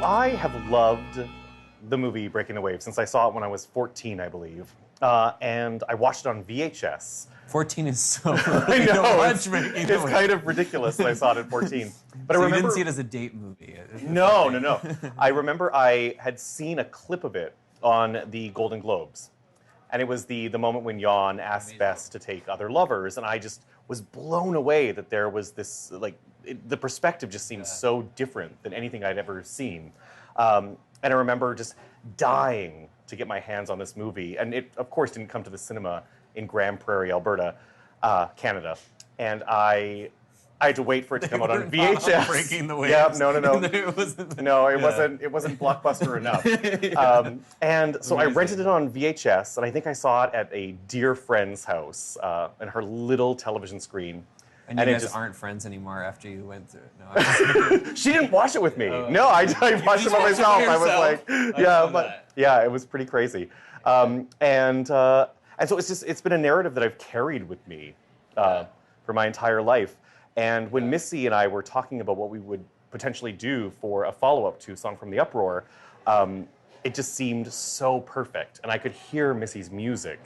I have loved the movie Breaking the Waves since I saw it when I was 14, I believe. And I watched it on VHS. 14 is so I know, much. it's kind of ridiculous that I saw it at 14. But So I remember, you didn't see it as a date movie? No. I remember I had seen a clip of it on the Golden Globes. And it was the moment when Jan asked Bess to take other lovers, and I just was blown away that there was this, the perspective just seemed so different than anything I'd ever seen. And I remember just dying to get my hands on this movie. And it, of course, didn't come to the cinema in Grand Prairie, Alberta, Canada. And I had to wait for it to come out on VHS. Breaking the Waves. Yeah, no. It wasn't, it wasn't blockbuster enough. And so I rented it on VHS, and I think I saw it at a dear friend's house, and her little television screen. And you guys aren't friends anymore after you went through it? No, she didn't watch it with me. No, I watched it by myself. I was like, it was pretty crazy. And so it's been a narrative that I've carried with me for my entire life. And when Missy and I were talking about what we would potentially do for a follow-up to Song from the Uproar, it just seemed so perfect. And I could hear Missy's music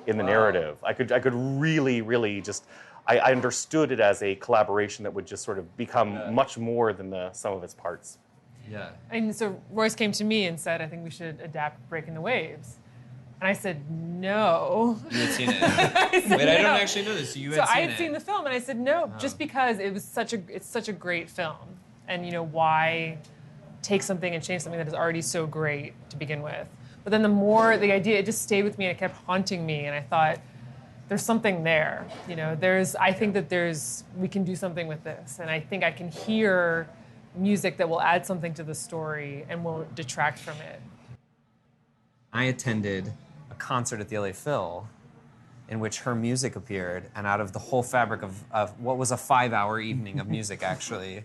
in the narrative. I could really, really just... I understood it as a collaboration that would just sort of become much more than the sum of its parts. Yeah. And so Royce came to me and said, I think we should adapt Breaking the Waves. And I said, no. You had seen it. I don't actually know this. So I had seen the film, and I said, no, just because it's such a great film. And, why take something and change something that is already so great to begin with? But then the idea, it just stayed with me, and it kept haunting me, and I thought, there's something there. I think that we can do something with this. And I think I can hear music that will add something to the story and won't detract from it. I attended a concert at the LA Phil in which her music appeared, and out of the whole fabric of what was a 5-hour evening of music, actually,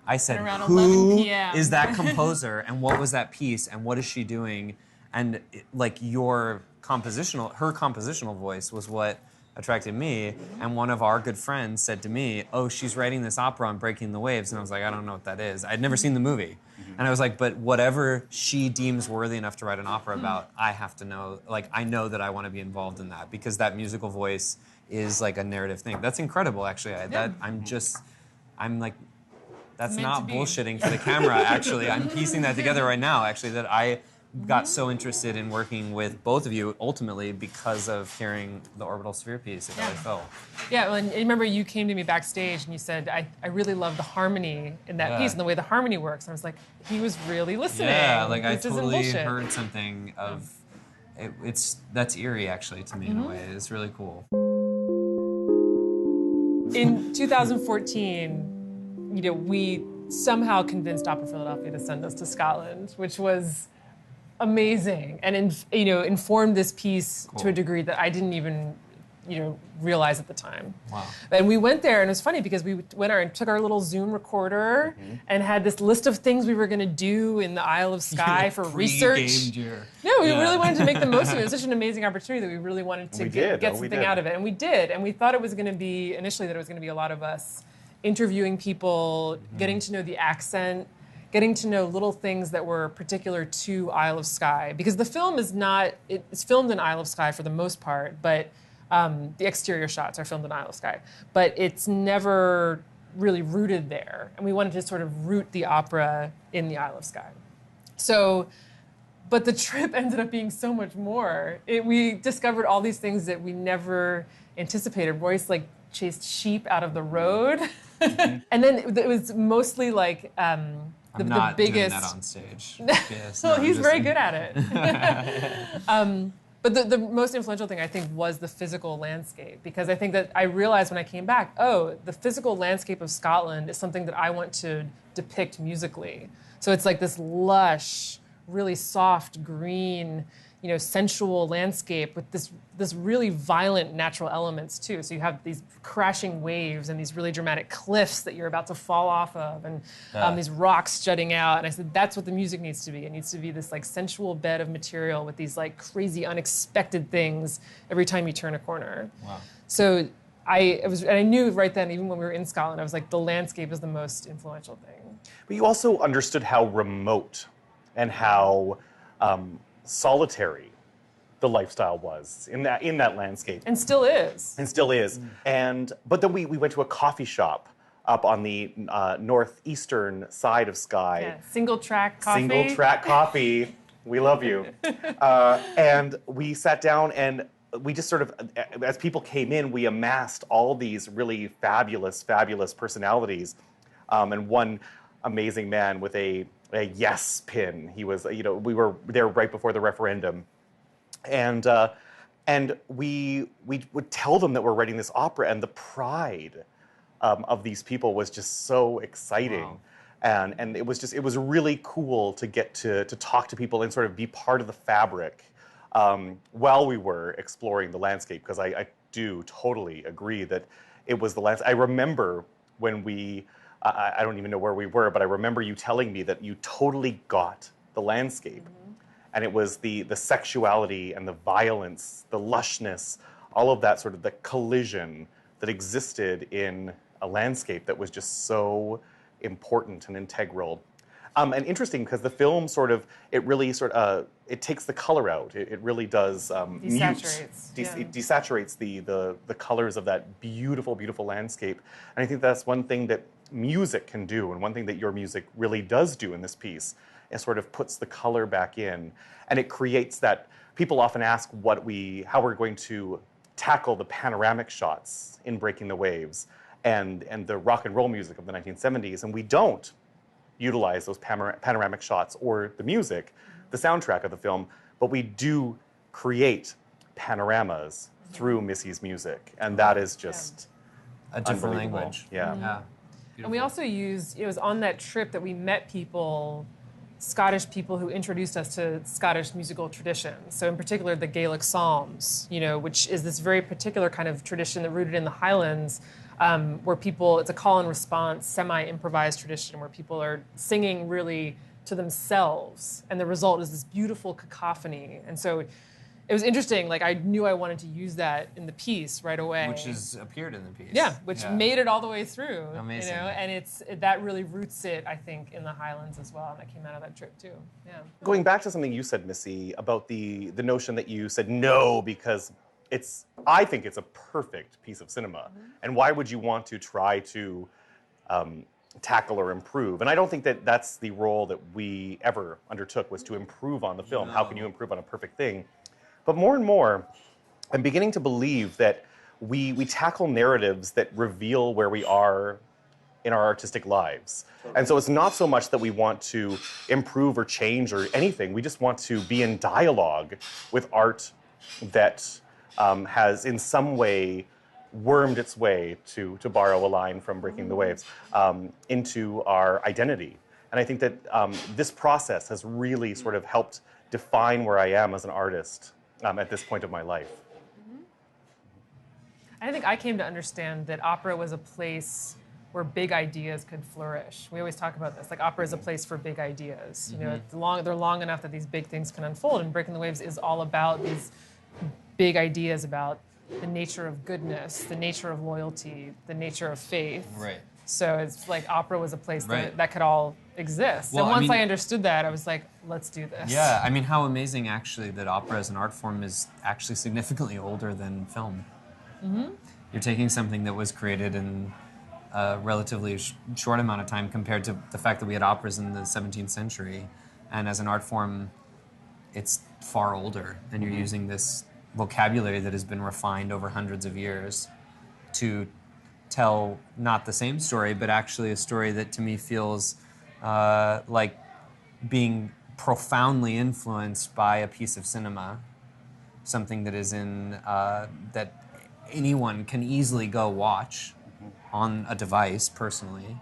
I said, who is that composer, and what was that piece, and what is she doing? And her compositional voice was what attracted me, and one of our good friends said to me, oh, she's writing this opera on Breaking the Waves, and I was like, I don't know what that is. I'd never seen the movie. And I was like, but whatever she deems worthy enough to write an opera about, I have to know, I know that I want to be involved in that, because that musical voice is like a narrative thing. That's incredible, actually. That's not bullshitting for the camera, actually. I'm piecing that together right now, actually, that I got so interested in working with both of you ultimately because of hearing the orbital sphere piece at LA Phil. Yeah, well, and remember you came to me backstage and you said, I really love the harmony in that piece and the way the harmony works. And I was like, he was really listening. Yeah, I totally heard something of, that's eerie actually to me in a way. It's really cool. In 2014, we somehow convinced Opera Philadelphia to send us to Scotland, which was amazing, and informed this piece to a degree that I didn't even realize at the time. Wow. And we went there, and it was funny because we went there and took our little Zoom recorder and had this list of things we were going to do in the Isle of Skye for research. No, we really wanted to make the most of it. It was such an amazing opportunity that we really wanted to get something out of it, and we did. And we thought it was going to be initially that it was going to be a lot of us interviewing people, getting to know the accent, getting to know little things that were particular to Isle of Skye. Because the film it's filmed in Isle of Skye for the most part, but the exterior shots are filmed in Isle of Skye. But it's never really rooted there. And we wanted to sort of root the opera in the Isle of Skye. But the trip ended up being so much more. We discovered all these things that we never anticipated. Royce chased sheep out of the road. And then it was mostly I'm not doing that on stage. Yes, well, he's very good at it. But the most influential thing, I think, was the physical landscape. Because I think that I realized when I came back, the physical landscape of Scotland is something that I want to depict musically. So it's like this lush, really soft, green, sensual landscape with this really violent natural elements too. So you have these crashing waves and these really dramatic cliffs that you're about to fall off of, and these rocks jutting out. And I said, that's what the music needs to be. It needs to be this sensual bed of material with these crazy unexpected things every time you turn a corner. Wow. So I knew right then, even when we were in Scotland, I was like, the landscape is the most influential thing. But you also understood how remote and how solitary the lifestyle was in that landscape. And still is. And still is. But then we went to a coffee shop up on the northeastern side of Skye. Yeah, single track coffee. Single track coffee. We love you. And we sat down and we just sort of, as people came in, we amassed all these really fabulous, fabulous personalities. And one amazing man with a yes pin. He was, we were there right before the referendum. And we would tell them that we're writing this opera, and the pride of these people was just so exciting. Wow. And it was really cool to get to talk to people and sort of be part of the fabric while we were exploring the landscape, because I do totally agree that it was the landscape. I remember when I don't even know where we were, but I remember you telling me that you totally got the landscape. Mm-hmm. And it was the sexuality and the violence, the lushness, all of that sort of the collision that existed in a landscape that was just so important and integral. And interesting because the film it takes the color out. It really does it desaturates the colors of that beautiful, beautiful landscape. And I think that's one thing that music can do, and one thing that your music really does do in this piece. It sort of puts the color back in, and it creates that. People often ask how we're going to tackle the panoramic shots in Breaking the Waves and the rock and roll music of the 1970s, and we don't utilize those panoramic shots or the music, the soundtrack of the film, but we do create panoramas through Missy's music, and that is just a different language. Yeah. Mm-hmm. Yeah. And we also it was on that trip that we met people, Scottish people who introduced us to Scottish musical traditions. So in particular, the Gaelic Psalms, which is this very particular kind of tradition that rooted in the Highlands, where it's a call and response, semi-improvised tradition where people are singing really to themselves. And the result is this beautiful cacophony. And so it was interesting. Like, I knew I wanted to use that in the piece right away. Which has appeared in the piece. Yeah, which made it all the way through. Amazing. And that really roots it, I think, in the Highlands as well. And that came out of that trip too. Yeah. Going back to something you said, Missy, about the notion that you said no because I think it's a perfect piece of cinema. Mm-hmm. And why would you want to try to tackle or improve? And I don't think that that's the role that we ever undertook, was to improve on the film. No. How can you improve on a perfect thing? But more and more, I'm beginning to believe that we tackle narratives that reveal where we are in our artistic lives. And so it's not so much that we want to improve or change or anything. We just want to be in dialogue with art that has in some way wormed its way, to borrow a line from Breaking the Waves, into our identity. And I think that this process has really sort of helped define where I am as an artist at this point of my life. Mm-hmm. I think I came to understand that opera was a place where big ideas could flourish. We always talk about this, like opera is a place for big ideas. Mm-hmm. They're long enough that these big things can unfold, and Breaking the Waves is all about these big ideas about the nature of goodness, the nature of loyalty, the nature of faith. Right. So it's like opera was a place that could all exist. Well, and once I understood that, I was like, let's do this. Yeah, I mean, how amazing actually that opera as an art form is actually significantly older than film. Mm-hmm. You're taking something that was created in a relatively short amount of time compared to the fact that we had operas in the 17th century. And as an art form, it's far older. And you're using this vocabulary that has been refined over hundreds of years to tell not the same story, but actually a story that to me feels like being profoundly influenced by a piece of cinema, something that is that anyone can easily go watch on a device personally.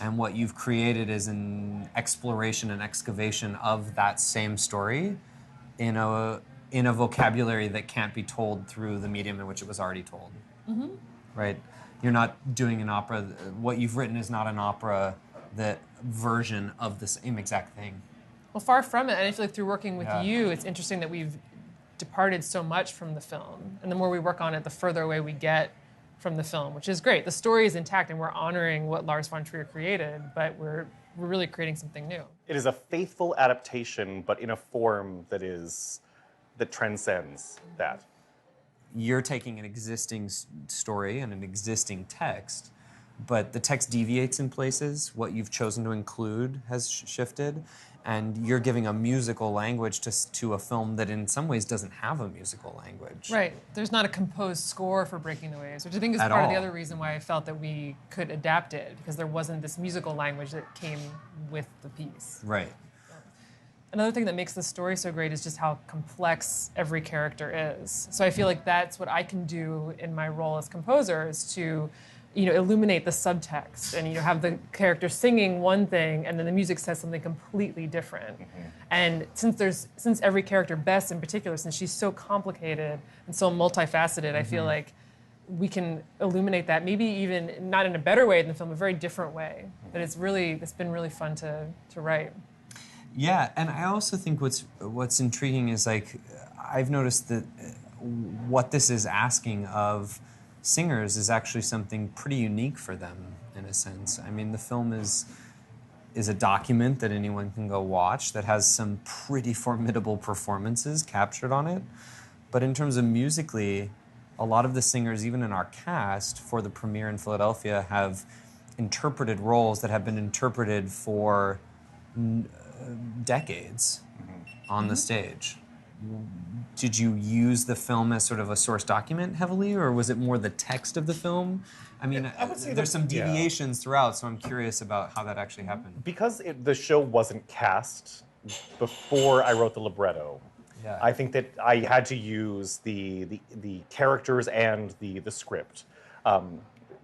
And what you've created is an exploration and excavation of that same story in a vocabulary that can't be told through the medium in which it was already told. Mm-hmm. Right? You're not doing an opera. What you've written is not an opera, the version of the same exact thing. Well, far from it. And I feel like through working with you, it's interesting that we've departed so much from the film. And the more we work on it, the further away we get from the film, which is great. The story is intact and we're honoring what Lars von Trier created, but we're we're really creating something new. It is a faithful adaptation, but in a form that transcends that. You're taking an existing story and an existing text, but the text deviates in places. What you've chosen to include has shifted, and you're giving a musical language to a film that in some ways doesn't have a musical language. Right. There's not a composed score for Breaking the Waves, which I think is At part of the all. other reason why I felt that we could adapt it, because there wasn't this musical language that came with the piece. Right. Another thing that makes the story so great is just how complex every character is. So I feel like that's what I can do in my role as composer, is to, illuminate the subtext and have the character singing one thing and then the music says something completely different. And since every character, Beth in particular, since she's so complicated and so multifaceted, I feel like we can illuminate that, maybe even not in a better way than the film, a very different way. But it's been really fun to write. Yeah, and I also think what's intriguing is I've noticed that what this is asking of singers is actually something pretty unique for them in a sense. I mean, the film is a document that anyone can go watch that has some pretty formidable performances captured on it. But in terms of musically, a lot of the singers, even in our cast for the premiere in Philadelphia, have interpreted roles that have been interpreted for decades on the stage. Did you use the film as sort of a source document heavily, or was it more the text of the film? I mean, I would say there's some deviations throughout, so I'm curious about how that actually happened. Because the show wasn't cast before I wrote the libretto, I think that I had to use the characters and the script,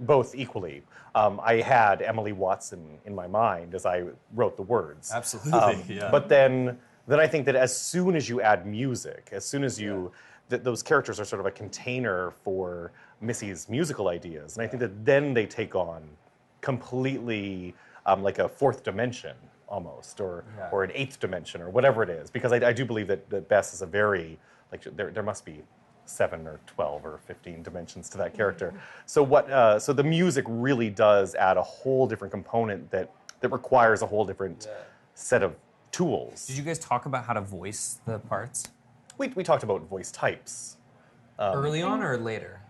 both equally. I had Emily Watson in my mind as I wrote the words. Absolutely, yeah. But then I think that as soon as you add music, as soon as those characters are sort of a container for Missy's musical ideas, and I think that then they take on completely like a fourth dimension almost, or an eighth dimension, or whatever it is. Because I do believe that Bess is a very, there must be 7 or 12 or 15 dimensions to that character. So so the music really does add a whole different component that requires a whole different set of tools. Did you guys talk about how to voice the parts? We talked about voice types. Early on or later?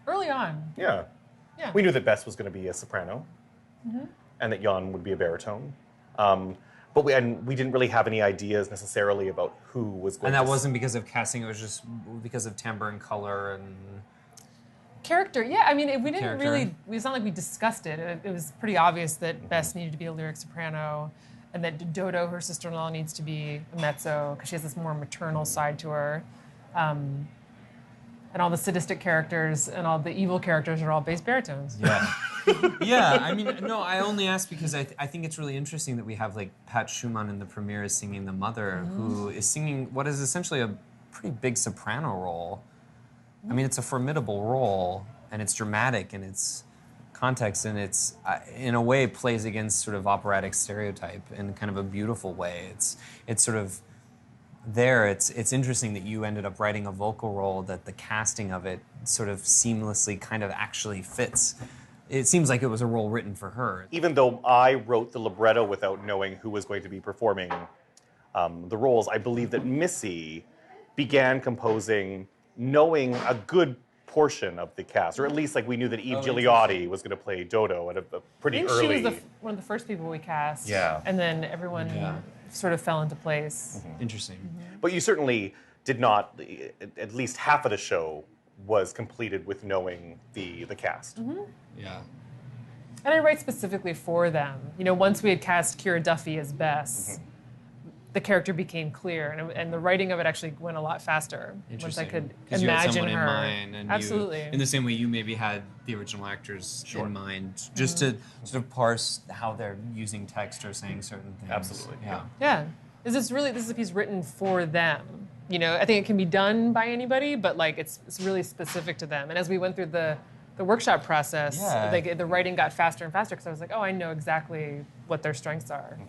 Early on. Yeah. We knew that Bess was going to be a soprano, and that Jan would be a baritone. But we didn't really have any ideas necessarily about who was going to... And that wasn't because of casting, it was just because of timbre and color and... Character, yeah. I mean, we didn't really... It's not like we discussed it. It was pretty obvious that Bess needed to be a lyric soprano, and that Dodo, her sister-in-law, needs to be a mezzo, because she has this more maternal side to her. And all the sadistic characters and all the evil characters are all bass baritones. Yeah. Yeah, I mean, no, I only ask because I think it's really interesting that we have, Pat Schumann in the premiere is singing the mother, who is singing what is essentially a pretty big soprano role. I mean, it's a formidable role, and it's dramatic in its context, and it's, in a way, plays against sort of operatic stereotype in kind of a beautiful way. It's sort of there. It's interesting that you ended up writing a vocal role that the casting of it sort of seamlessly kind of actually fits. It seems like it was a role written for her. Even though I wrote the libretto without knowing who was going to be performing the roles, I believe that Missy began composing knowing a good portion of the cast, or at least we knew that Eve Gigliotti was going to play Dodo at a pretty early... She was one of the first people we cast. Yeah. And then everyone sort of fell into place. Interesting. But you certainly did not, at least half of the show was completed with knowing the cast. Yeah. And I write specifically for them. Once we had cast Keira Duffy as Bess, the character became clear, and the writing of it actually went a lot faster. Once I could imagine her. In mind, and absolutely. In the same way, you maybe had the original actors in mind, just to sort of parse how they're using text or saying certain things. Absolutely. Yeah. This is a piece written for them. I think it can be done by anybody, but it's really specific to them. And as we went through the workshop process, the writing got faster and faster, because I was like, oh, I know exactly what their strengths are.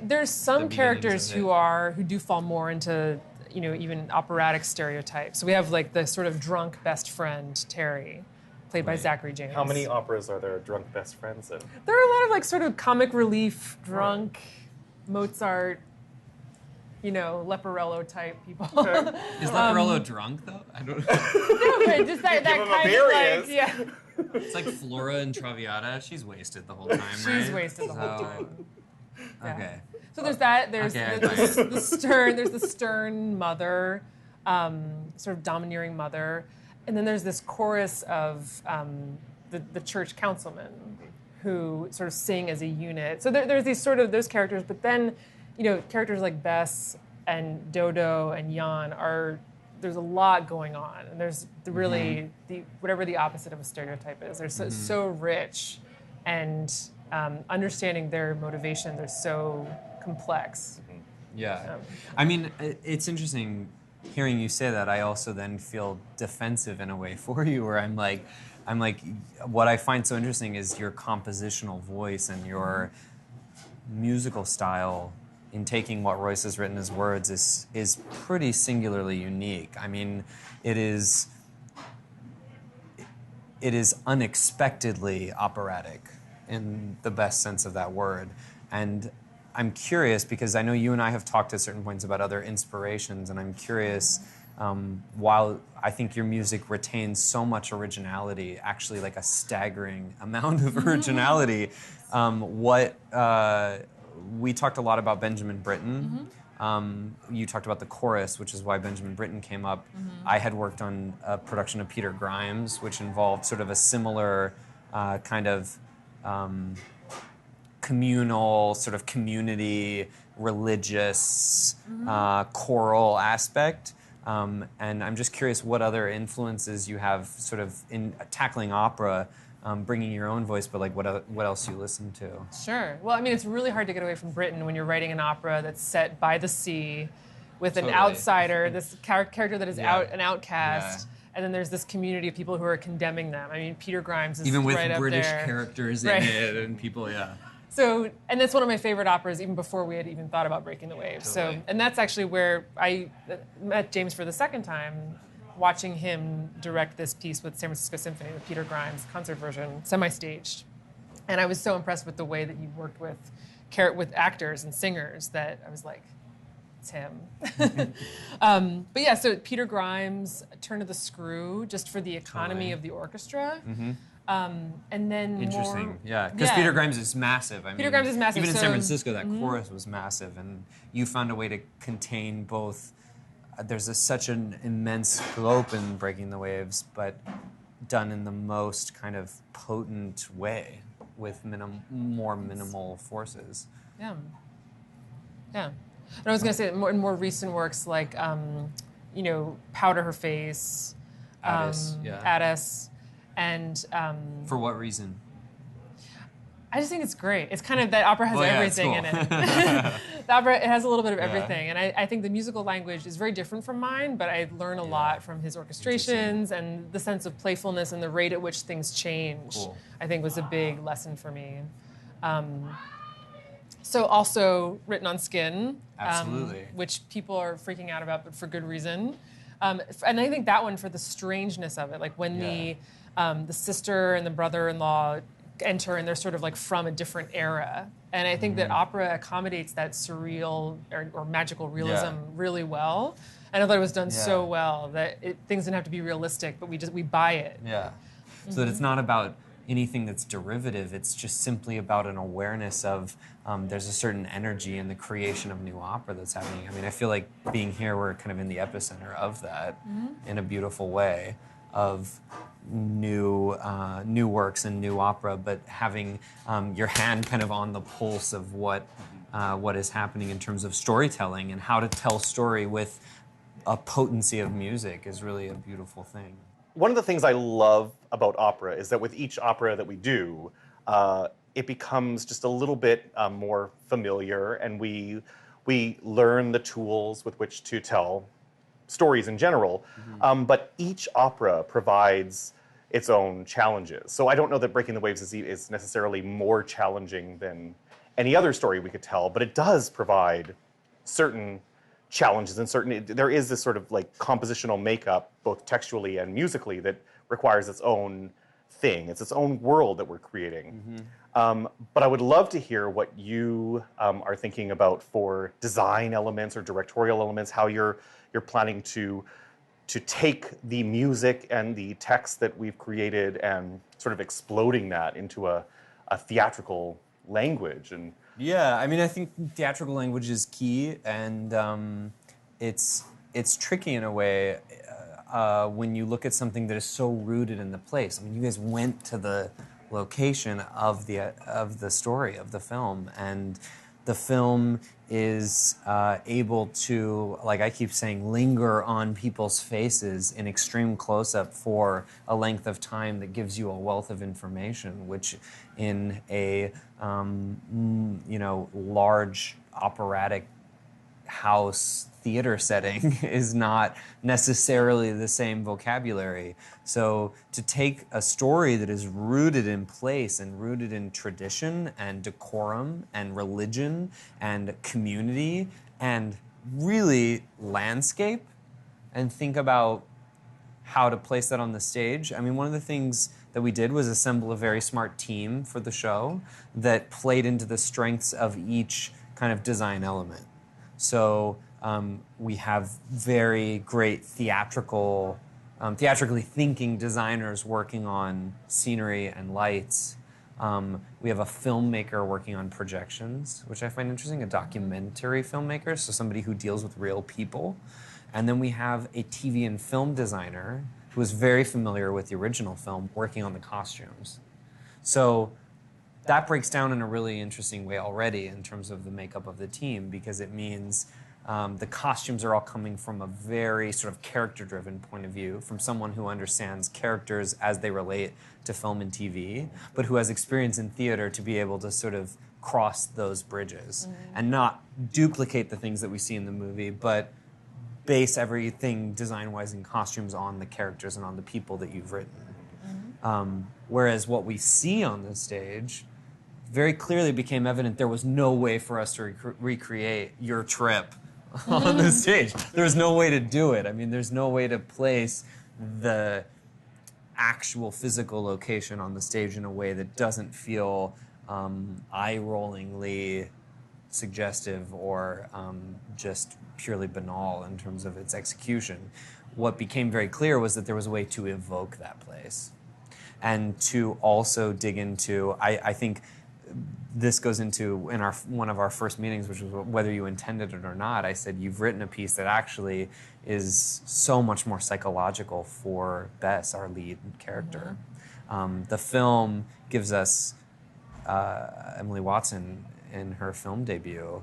There's some characters who do fall more into, even operatic stereotypes. So we have the sort of drunk best friend, Terry. played by Zachary James. How many operas are there drunk best friends in? There are a lot of like sort of comic relief, drunk, Mozart, Leporello type people. Okay. Is Leporello drunk though? I don't know. No, but just that kind of like, yeah. It's like Flora and Traviata. She's wasted the whole time, right? She's wasted the whole time. Yeah. Okay. So there's that. There's the stern mother, sort of domineering mother, and then there's this chorus of the church councilmen who sort of sing as a unit. So there's these sort of those characters, but then characters like Bess and Dodo and Jan there's a lot going on, and there's really whatever the opposite of a stereotype is. They're so rich, and understanding their motivation, they're so complex. Yeah. I mean, it's interesting hearing you say that. I also then feel defensive in a way for you, where I'm like, what I find so interesting is your compositional voice and your musical style in taking what Royce has written as words is pretty singularly unique. I mean, it is unexpectedly operatic in the best sense of that word. And I'm curious, because I know you and I have talked at certain points about other inspirations, and I'm curious, while I think your music retains so much originality, actually like a staggering amount of originality, we talked a lot about Benjamin Britten. You talked about the chorus, which is why Benjamin Britten came up. I had worked on a production of Peter Grimes, which involved sort of a similar kind of communal, sort of community, religious, choral aspect. And I'm just curious what other influences you have sort of in tackling opera, bringing your own voice, but like what else you listen to? Sure. Well, I mean, it's really hard to get away from Britain when you're writing an opera that's set by the sea with an outsider, this character that is an outcast. Yeah. And then there's this community of people who are condemning them. I mean, Peter Grimes is even with right British up there. Characters in it and people, So, and that's one of my favorite operas, even before we had even thought about Breaking the Waves. Totally. So, and that's actually where I met James for the second time, watching him direct this piece with San Francisco Symphony, the Peter Grimes concert version, semi-staged. And I was so impressed with the way that he worked with actors and singers that I was like, it's him. But yeah, so Peter Grimes, Turn of the Screw, just for the economy of the orchestra. And then interesting, because Peter Grimes is massive. Peter Grimes is massive. Even in San Francisco, that chorus was massive, and you found a way to contain both. There's such an immense scope in Breaking the Waves, but done in the most kind of potent way with more minimal forces. Yeah. And I was going to say in more recent works like, Powder Her Face, Addis. And for what reason? I just think it's great. It's kind of that opera has everything in it. The opera, it has a little bit of everything, and I think the musical language is very different from mine. But I learn a lot from his orchestrations and the sense of playfulness and the rate at which things change. Cool. I think was a big lesson for me. So also written on skin, absolutely, which people are freaking out about, but for good reason. And I think that one for the strangeness of it, like when the sister and the brother-in-law enter and they're sort of like from a different era. And I think that opera accommodates that surreal or magical realism really well. And I thought it was done so well that things didn't have to be realistic, but we buy it. Yeah. So that it's not about anything that's derivative, it's just simply about an awareness of there's a certain energy in the creation of new opera that's happening. I mean, I feel like being here, we're kind of in the epicenter of that in a beautiful way, of new works and new opera, but having your hand kind of on the pulse of what is happening in terms of storytelling and how to tell story with a potency of music is really a beautiful thing. One of the things I love about opera is that with each opera that we do, it becomes just a little bit more familiar, and we learn the tools with which to tell stories in general. But each opera provides its own challenges. So I don't know that Breaking the Waves is necessarily more challenging than any other story we could tell, but it does provide certain challenges and there is this sort of like compositional makeup, both textually and musically, that requires its own thing. It's its own world that we're creating. But I would love to hear what you are thinking about for design elements or directorial elements, how you're planning to take the music and the text that we've created and sort of exploding that into a theatrical language. And yeah, I mean, I think theatrical language is key, and it's tricky in a way when you look at something that is so rooted in the place. I mean, you guys went to the location of the story of the film, and the film is able to, like I keep saying, linger on people's faces in extreme close-up for a length of time that gives you a wealth of information, which in a large operatic house theater setting is not necessarily the same vocabulary. So to take a story that is rooted in place and rooted in tradition and decorum and religion and community and really landscape and think about how to place that on the stage. I mean, one of the things that we did was assemble a very smart team for the show that played into the strengths of each kind of design element. So we have very great theatrically thinking designers working on scenery and lights. We have a filmmaker working on projections, which I find interesting, a documentary filmmaker, so somebody who deals with real people. And then we have a TV and film designer who is very familiar with the original film, working on the costumes. So that breaks down in a really interesting way already in terms of the makeup of the team, because it means the costumes are all coming from a very sort of character-driven point of view, from someone who understands characters as they relate to film and TV, but who has experience in theater to be able to sort of cross those bridges and not duplicate the things that we see in the movie, but base everything design-wise in costumes on the characters and on the people that you've written. Whereas what we see on the stage very clearly became evident there was no way for us to recreate your trip on the stage. There's no way to do it. I mean, there's no way to place the actual physical location on the stage in a way that doesn't feel eye-rollingly suggestive or just purely banal in terms of its execution. What became very clear was that there was a way to evoke that place and to also dig into, I think, this goes into in one of our first meetings, which was whether you intended it or not. I said, you've written a piece that actually is so much more psychological for Bess, our lead character. The film gives us Emily Watson in her film debut,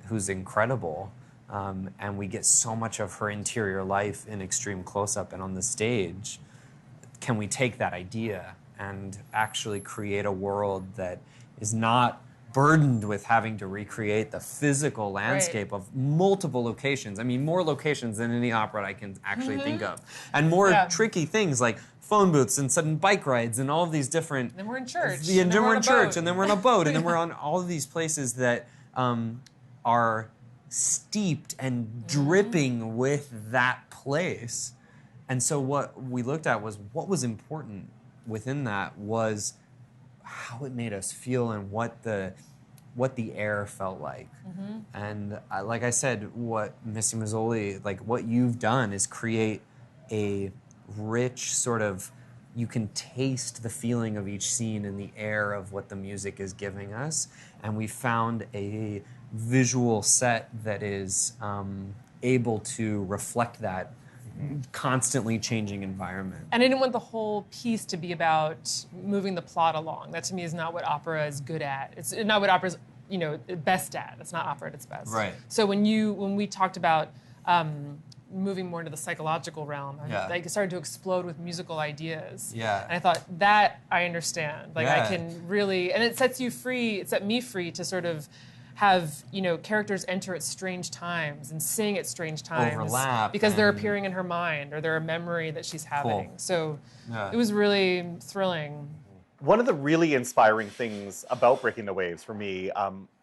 who's incredible, and we get so much of her interior life in extreme close-up and on the stage. Can we take that idea and actually create a world that is not burdened with having to recreate the physical landscape of multiple locations. I mean, more locations than any opera I can actually think of. And more tricky things like phone booths and sudden bike rides and all of these different... Then we're in church. Yeah, and then we're in church, and then we're on a boat, and then we're on all of these places that are steeped and dripping with that place. And so what we looked at was what was important within that was how it made us feel and what the air felt like. And like I said, what Missy Mazzoli, like what you've done is create a rich sort of, you can taste the feeling of each scene in the air of what the music is giving us. And we found a visual set that is able to reflect that constantly changing environment. And I didn't want the whole piece to be about moving the plot along. That to me is not what opera is good at. It's not what opera's, best at. It's not opera at its best. Right. So when we talked about moving more into the psychological realm, I started to explode with musical ideas. Yeah. And I thought, that I understand. Like Yeah. I can really, and it sets you free, it set me free to sort of have, characters enter at strange times and sing at strange times. Overlap. Because they're appearing in her mind or they're a memory that she's having. Cool. So it was really thrilling. One of the really inspiring things about Breaking the Waves for me,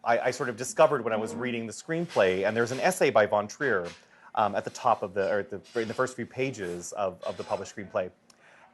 I sort of discovered when I was reading the screenplay, and there's an essay by von Trier at the top of in the first few pages of the published screenplay.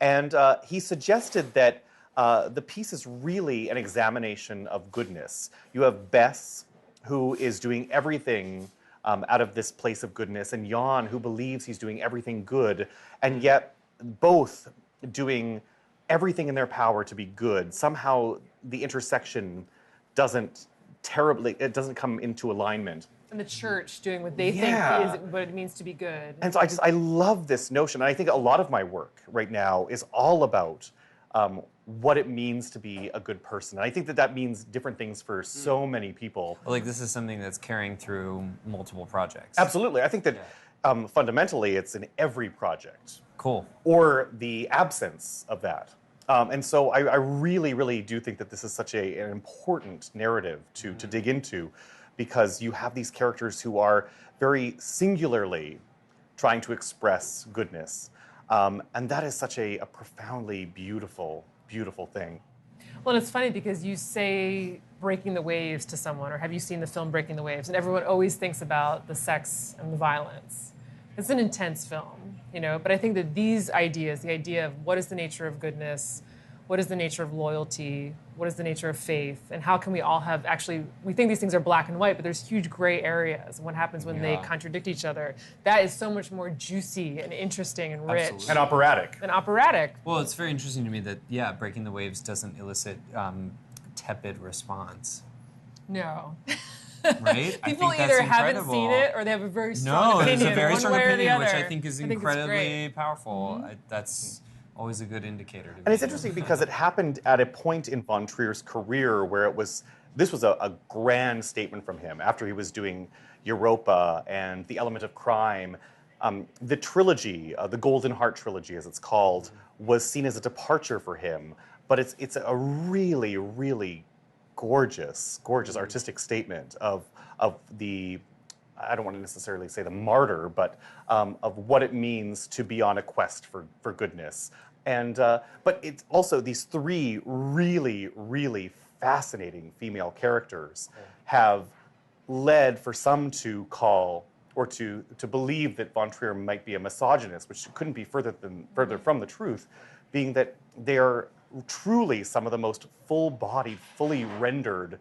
And he suggested that the piece is really an examination of goodness. You have Bess, who is doing everything out of this place of goodness, and Jan, who believes he's doing everything good, and yet both doing everything in their power to be good. Somehow the intersection doesn't come into alignment. And the church doing what they think is what it means to be good. And so I love this notion. And I think a lot of my work right now is all about what it means to be a good person. And I think that means different things for so many people. Well, like this is something that's carrying through multiple projects. Absolutely. I think that fundamentally it's in every project. Cool. Or the absence of that. And so I really, really do think that this is such an important narrative to dig into, because you have these characters who are very singularly trying to express goodness. And that is such a profoundly beautiful, beautiful thing. Well, and it's funny because you say Breaking the Waves to someone, or have you seen the film Breaking the Waves? And everyone always thinks about the sex and the violence. It's an intense film, but I think that these ideas, the idea of what is the nature of goodness, what is the nature of loyalty, what is the nature of faith, and how can we all have, actually, we think these things are black and white, but there's huge gray areas. And what happens when they contradict each other? That is so much more juicy and interesting and rich. Absolutely. And operatic. Well, it's very interesting to me that, Breaking the Waves doesn't elicit tepid response. No. Right? People either haven't seen it or they have a very strong opinion. No, there's a very strong opinion, which I I think is incredibly powerful. That's always a good indicator. And it's interesting because it happened at a point in von Trier's career where this was a grand statement from him after he was doing Europa and The Element of Crime. The trilogy, the Golden Heart trilogy as it's called, was seen as a departure for him. But it's a really, really gorgeous artistic statement of the, I don't want to necessarily say the martyr, but of what it means to be on a quest for goodness. And but it's also these three really, really fascinating female characters have led for some to call or to believe that von Trier might be a misogynist, which couldn't be further from the truth, being that they are truly some of the most full-bodied, fully rendered,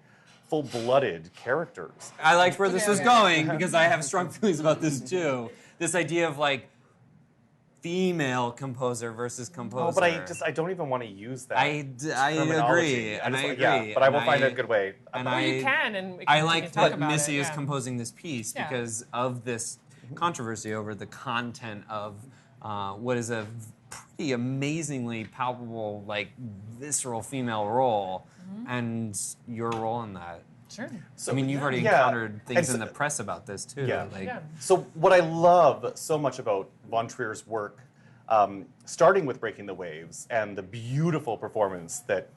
full-blooded characters. I liked where this was going because I have strong feelings about this too. This idea of like female composer versus composer. Oh, but I don't even want to use that. I agree, and I agree. Yeah, but I will find a good way. And you can, and I like that Missy is yeah. composing this piece because of this controversy over the content of what is a pretty amazingly palpable, like visceral female role, and your role in that. Sure. So, I mean, you've already encountered things in the press about this too. Yeah. So what I love so much about von Trier's work, starting with Breaking the Waves and the beautiful performance that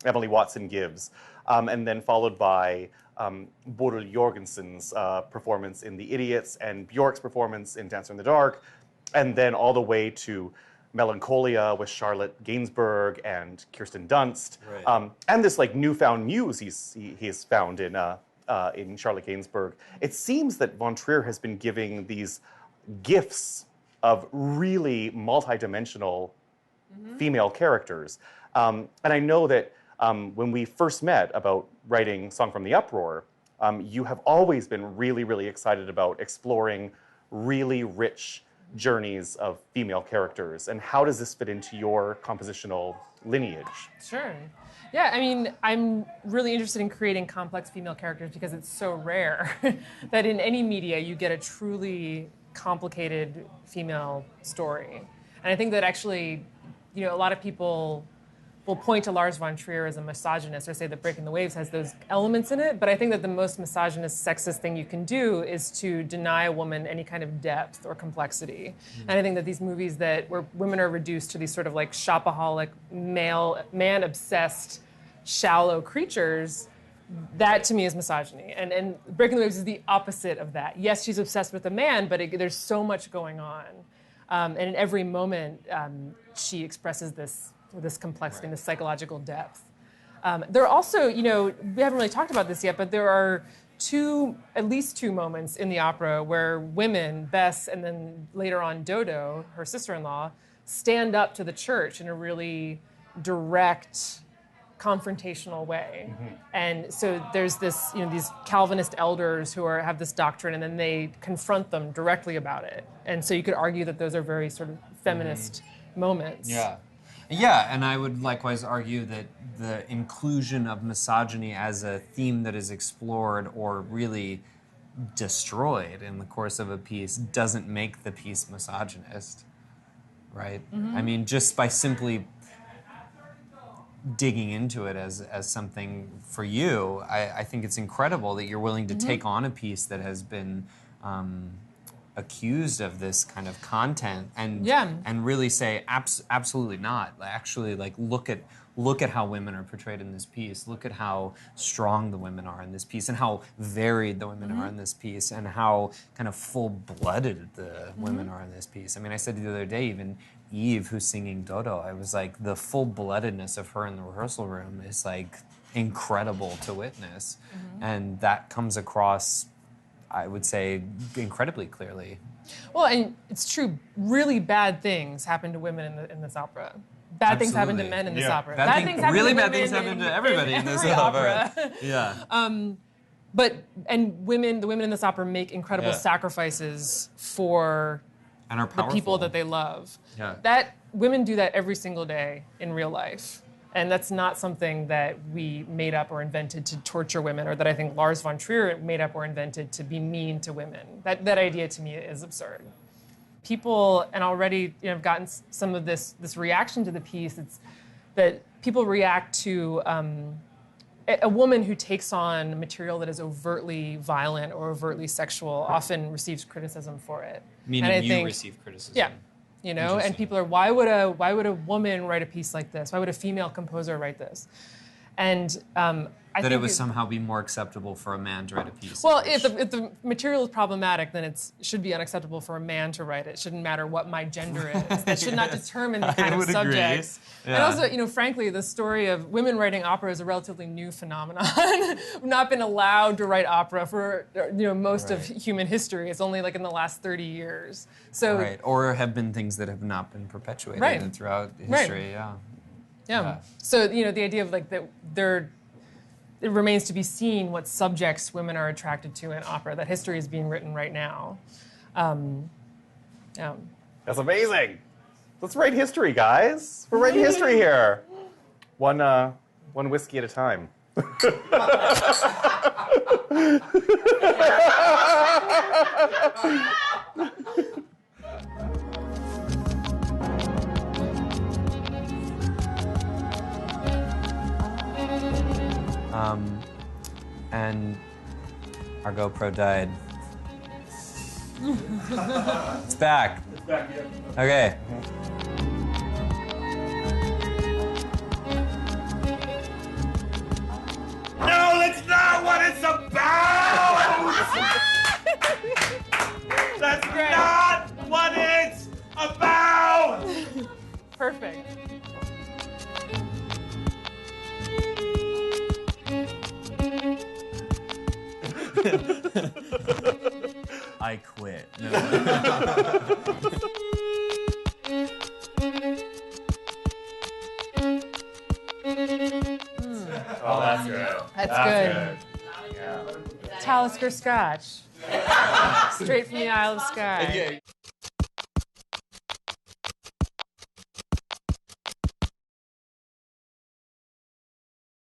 Emily Watson gives, and then followed by Bodil Jorgensen's performance in The Idiots and Bjork's performance in Dancer in the Dark, and then all the way to Melancholia with Charlotte Gainsbourg and Kirsten Dunst, and this like newfound muse he's found in Charlotte Gainsbourg. It seems that von Trier has been giving these gifts of really multidimensional female characters, and I know that when we first met about writing Song from the Uproar, you have always been really, really excited about exploring really rich journeys of female characters, and how does this fit into your compositional lineage? Sure. Yeah, I mean, I'm really interested in creating complex female characters because it's so rare that in any media you get a truly complicated female story. And I think that actually, a lot of people will point to Lars von Trier as a misogynist or say that Breaking the Waves has those elements in it, but I think that the most misogynist, sexist thing you can do is to deny a woman any kind of depth or complexity. And I think that these movies where women are reduced to these sort of like shopaholic, man-obsessed, shallow creatures, that to me is misogyny. And Breaking the Waves is the opposite of that. Yes, she's obsessed with a man, but there's so much going on. And in every moment, she expresses this complexity and this psychological depth. There are also, we haven't really talked about this yet, but there are at least two moments in the opera where women, Bess and then later on Dodo, her sister-in-law, stand up to the church in a really direct, confrontational way. And so there's this, these Calvinist elders who have this doctrine, and then they confront them directly about it. And so you could argue that those are very sort of feminist moments. Yeah, and I would likewise argue that the inclusion of misogyny as a theme that is explored or really destroyed in the course of a piece doesn't make the piece misogynist, right? I mean, just by simply digging into it as something for you, I think it's incredible that you're willing to take on a piece that has been accused of this kind of content and really say absolutely not. Actually, like look at how women are portrayed in this piece. Look at how strong the women are in this piece, and how varied the women are in this piece, and how kind of full-blooded the women are in this piece. I mean, I said the other day, even Eve, who's singing Dodo, I was like, the full-bloodedness of her in the rehearsal room is like incredible to witness, and that comes across, I would say, incredibly clearly. Well, and it's true, really bad things happen to women in this opera. Bad things happen to men in this opera. Bad things happen to everybody in this opera. But the women in this opera make incredible sacrifices for and are the people that they love. That women do that every single day in real life. And that's not something that we made up or invented to torture women, or that I think Lars von Trier made up or invented to be mean to women. That idea to me is absurd. People, and already have gotten some of this reaction to the piece, it's that people react to a woman who takes on material that is overtly violent or overtly sexual often receives criticism for it. Meaning you receive criticism. Yeah. And people are, why would a woman write a piece like this? Why would a female composer write this? And I think it would somehow be more acceptable for a man to write a piece. Well, if the material is problematic, then it should be unacceptable for a man to write it. It shouldn't matter what my gender is. That should not determine the kind of subjects. And also, frankly, the story of women writing opera is a relatively new phenomenon. We've not been allowed to write opera for most of human history. It's only like in the last 30 years. So or have been things that have not been perpetuated throughout history. Yeah. So the idea of like that it remains to be seen what subjects women are attracted to in opera. That history is being written right now. That's amazing. Let's write history, guys. We're writing history here. One whiskey at a time. And our GoPro died. It's back. It's back, yeah. Okay. No, that's not what it's about! That's not what it's about! Perfect. I quit. No. Oh, that's good. That's good. Yeah. Talisker Scotch. Straight from the Isle of Skye.